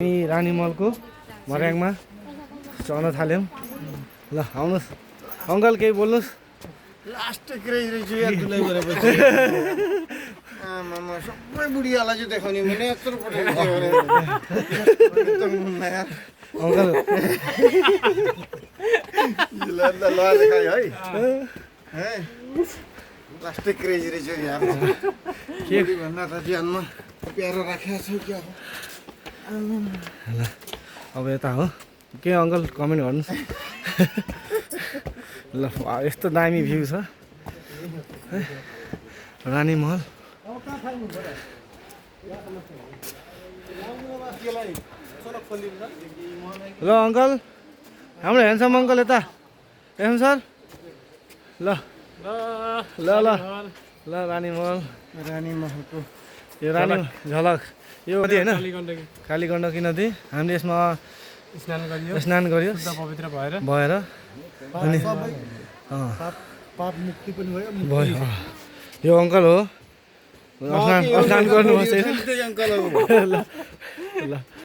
रानी मलको मर्याङमा चढ्न थाल्यौँ ल आउनुहोस् अङ्कल केही बोल्नुहोस् लास्ट क्रेज रहेछ यार दुलाई गरेपछि आमामा सबै बुढियालाई चाहिँ देखाउने भने यत्रो पठाइदियो भने अङ्कल ल है है लास्ट क्रेज रहेछ यार के भन्दा त ज्यानमा प्यारो राखेको छु क्या ल अब यता हो के अङ्कल कमेन्ट गर्नुहोस् ल यस्तो दामी भ्यू छ है रानी महल ल अङ्कल हाम्रो ह्यान्डसम अङ्कल यता एम सर ल ल ल ल रानी महल रानी महलको यो रानी झलक यो नदी होइन कालीगण्डकी नदी हामीले यसमा स्नान गरियो पवित्र भएर अनि पाप मुक्ति पनि भयो भयो यो अङ्कल हो स्नान गर्नु अङ्कल ल ल